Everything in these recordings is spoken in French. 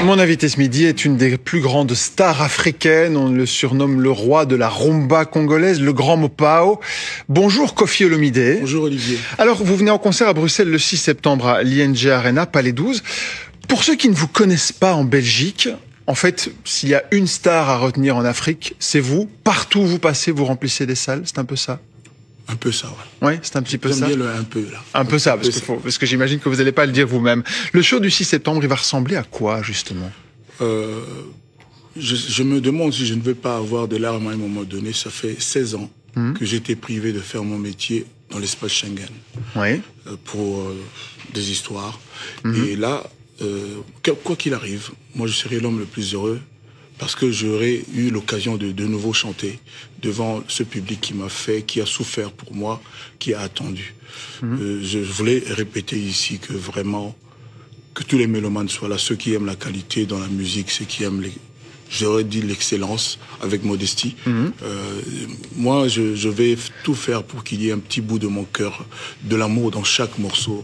Mon invité ce midi est une des plus grandes stars africaines. On le surnomme le roi de la rumba congolaise, le grand Mopao. Bonjour Koffi Olomide. Bonjour Olivier. Alors, vous venez en concert à Bruxelles le 6 septembre à l'ING Arena, Palais 12. Pour ceux qui ne vous connaissent pas en Belgique, en fait, s'il y a une star à retenir en Afrique, c'est vous. Partout où vous passez, vous remplissez des salles. C'est un peu ça? Un peu ça, ouais. Ouais, c'est un petit peu ça. J'aime bien le un peu, là. Un peu ça, parce que j'imagine que vous n'allez pas le dire vous-même. Le show du 6 septembre, il va ressembler à quoi, justement? Je me demande si je ne veux pas avoir des larmes à un moment donné. Ça fait 16 ans que j'étais privé de faire mon métier dans l'espace Schengen. Oui. Pour des histoires. Et là, quoi qu'il arrive, moi je serai l'homme le plus heureux parce que j'aurais eu l'occasion de nouveau chanter devant ce public qui m'a fait, qui a souffert pour moi, qui a attendu. Je voulais répéter ici que vraiment, que tous les mélomanes soient là, ceux qui aiment la qualité dans la musique, ceux qui aiment j'aurais dit l'excellence, avec modestie. Moi, je vais tout faire pour qu'il y ait un petit bout de mon cœur, de l'amour dans chaque morceau,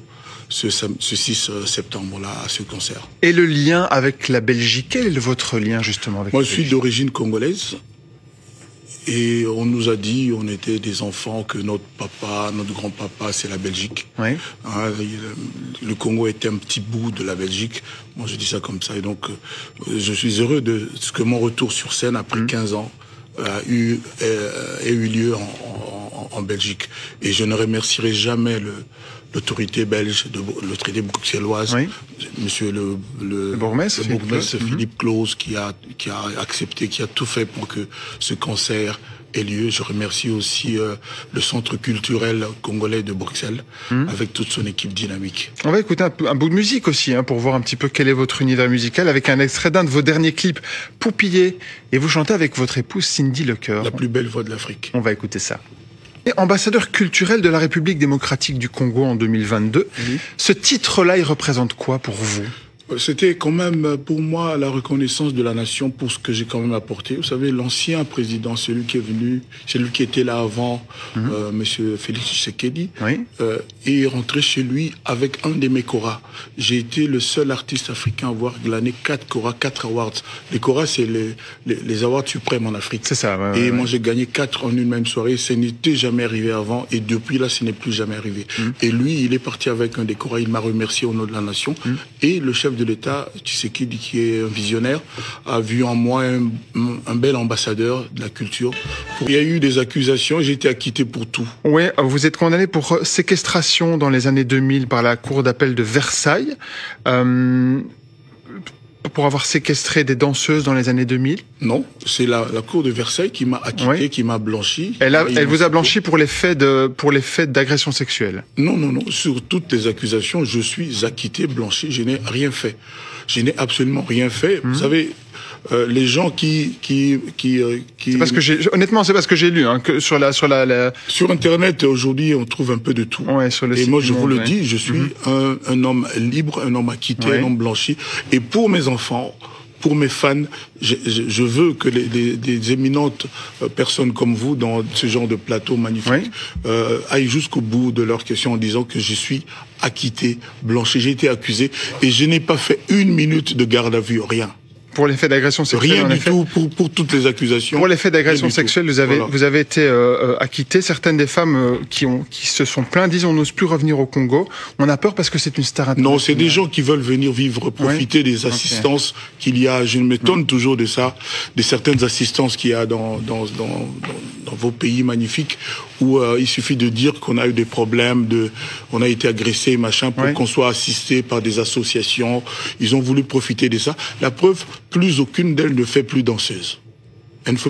ce 6 septembre-là, à ce concert. Et le lien avec la Belgique, quel est votre lien justement avec Moi, la je suis Belgique? d'origine congolaise. Et on nous a dit, on était des enfants, que notre papa, notre grand-papa, c'est la Belgique. Oui. Hein, le Congo était un petit bout de la Belgique. Moi, je dis ça comme ça. Et donc, je suis heureux de ce que mon retour sur scène, après 15 ans, ait eu lieu en Belgique. Et je ne remercierai jamais l'autorité belge, l'autorité bruxelloise, oui. Monsieur le bourgmestre, Philippe Claus, qui a accepté, qui a tout fait pour que ce concert ait lieu. Je remercie aussi le Centre culturel congolais de Bruxelles, avec toute son équipe dynamique. On va écouter un bout de musique aussi, pour voir un petit peu quel est votre univers musical, avec un extrait d'un de vos derniers clips, Poupillé, et vous chantez avec votre épouse Cindy Lecoeur. La plus belle voix de l'Afrique. On va écouter ça. Et ambassadeur culturel de la République démocratique du Congo en 2022, ce titre-là, il représente quoi pour vous? C'était quand même pour moi la reconnaissance de la nation pour ce que j'ai quand même apporté. Vous savez, l'ancien président, celui qui est venu, celui qui était là avant, Monsieur Félix Tshisekedi, est rentré chez lui avec un de mes koras. J'ai été le seul artiste africain à avoir glané 4 koras, 4 awards. Les koras, c'est les awards suprêmes en Afrique. C'est ça. Et moi, j'ai gagné 4 en une même soirée. Ce n'était jamais arrivé avant. Et depuis là, ce n'est plus jamais arrivé. Et lui, il est parti avec un des koras. Il m'a remercié au nom de la nation. Et le chef de l'État, Tshisekedi, qui est un visionnaire, a vu en moi un bel ambassadeur de la culture. Il y a eu des accusations, j'ai été acquitté pour tout. Oui, vous êtes condamné pour séquestration dans les années 2000 par la Cour d'appel de Versailles, pour avoir séquestré des danseuses dans les années 2000. Non, c'est la Cour de Versailles qui m'a acquitté, qui m'a blanchi. Elle vous a blanchi pour les faits d'agression sexuelle? Non. Sur toutes les accusations, je suis acquitté, blanchi. Je n'ai rien fait. Je n'ai absolument rien fait. Vous savez, les gens c'est parce que honnêtement, c'est parce que j'ai lu, que sur Internet, aujourd'hui, on trouve un peu de tout. Ouais, sur le et site moi, je vous Monde, le dis, je suis un homme libre, un homme acquitté, un homme blanchi. Et pour mes enfants, pour mes fans, je veux que des éminentes personnes comme vous, dans ce genre de plateau magnifique, aillent jusqu'au bout de leur question en disant que je suis acquitté, blanchi. J'ai été accusé et je n'ai pas fait 1 minute de garde à vue, rien. Pour les faits d'agression sexuelle, rien du tout pour toutes les accusations. Pour les faits d'agression sexuelle, vous avez été acquitté. Certaines des femmes qui se sont plaintes disent on n'ose plus revenir au Congo. On a peur parce que c'est une star internationale. Non, c'est des gens qui veulent venir vivre, profiter des assistances qu'il y a. Je m'étonne toujours de ça, de certaines assistances qu'il y a dans vos pays magnifiques où il suffit de dire qu'on a eu des problèmes, on a été agressé, machin, pour qu'on soit assisté par des associations. Ils ont voulu profiter de ça. La preuve, plus aucune d'elles ne fait plus danseuse.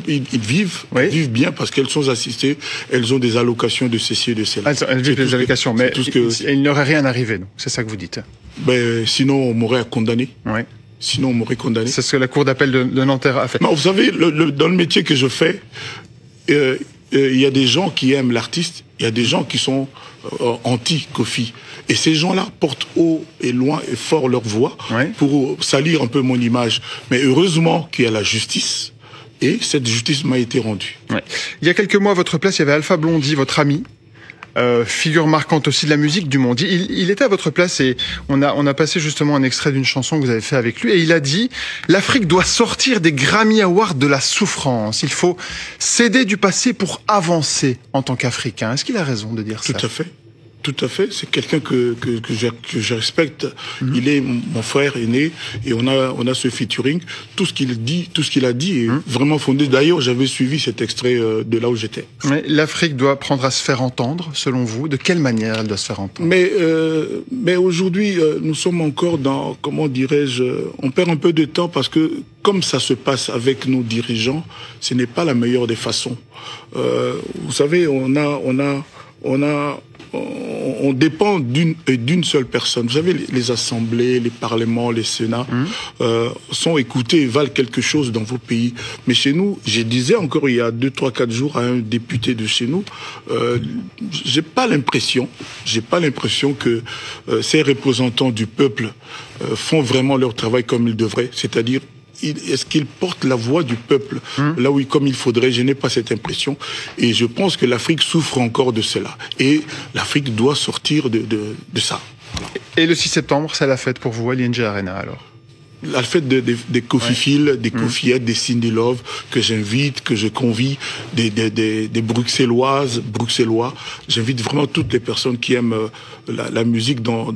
Ils vivent bien parce qu'elles sont assistées, elles ont des allocations de ceci et de cela. Elles vivent des allocations, mais il n'aurait rien arrivé, c'est ça que vous dites. Sinon, on m'aurait condamné. Sinon, on m'aurait condamné. C'est ce que la Cour d'appel de Nanterre a fait. Non, vous savez, dans le métier que je fais, il y a des gens qui aiment l'artiste, il y a des gens qui sont anti-Koffi. Et ces gens-là portent haut et loin et fort leur voix pour salir un peu mon image. Mais heureusement qu'il y a la justice. Et cette justice m'a été rendue. Il y a quelques mois, à votre place, il y avait Alpha Blondy, votre ami, figure marquante aussi de la musique du monde. Il était à votre place et on a passé justement un extrait d'une chanson que vous avez fait avec lui et il a dit « L'Afrique doit sortir des Grammy Awards de la souffrance. Il faut s'aider du passé pour avancer en tant qu'Africain. » Est-ce qu'il a raison de dire ça? Tout à fait. Tout à fait. C'est quelqu'un que je respecte. Il est mon frère aîné et on a ce featuring. Tout ce qu'il a dit est vraiment fondé. D'ailleurs, j'avais suivi cet extrait de là où j'étais. L'Afrique doit apprendre à se faire entendre, selon vous. De quelle manière elle doit se faire entendre? Mais aujourd'hui, nous sommes encore dans, comment dirais-je, on perd un peu de temps parce que comme ça se passe avec nos dirigeants, ce n'est pas la meilleure des façons. Vous savez, on dépend d'une seule personne. Vous savez, les assemblées, les parlements, les sénats sont écoutés et valent quelque chose dans vos pays. Mais chez nous, je disais encore il y a 2, 3, 4 jours à un député de chez nous, j'ai pas l'impression que ces représentants du peuple font vraiment leur travail comme ils devraient, c'est-à-dire est-ce qu'ils portent la voix du peuple là où comme il faudrait? Je n'ai pas cette impression. Et je pense que l'Afrique souffre encore de cela. Et l'Afrique doit sortir de ça. Et le 6 septembre, c'est la fête pour vous à l'ING Arena alors? La fête des Kofi Phil, des Kofi Ed, des Cindy Love, que j'invite, que je convie, des Bruxellois. J'invite vraiment toutes les personnes qui aiment la musique dans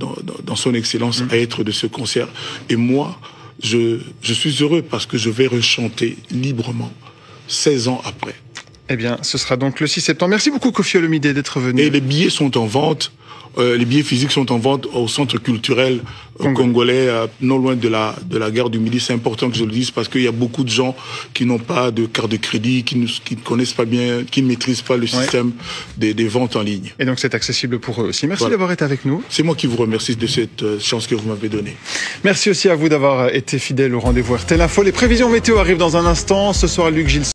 son excellence à être de ce concert. Et moi, je suis heureux parce que je vais rechanter librement 16 ans après. Eh bien, ce sera donc le 6 septembre. Merci beaucoup, Koffi Olomide, d'être venu. Et les billets sont en vente. Les billets physiques sont en vente au centre culturel congolais, non loin de la gare du Midi. C'est important que je le dise parce qu'il y a beaucoup de gens qui n'ont pas de carte de crédit, qui ne connaissent pas bien, qui ne maîtrisent pas le système des ventes en ligne. Et donc c'est accessible pour eux aussi. Merci d'avoir été avec nous. C'est moi qui vous remercie de cette chance que vous m'avez donnée. Merci aussi à vous d'avoir été fidèle au rendez-vous RTL Info. Les prévisions météo arrivent dans un instant. Ce soir, Luc Gilson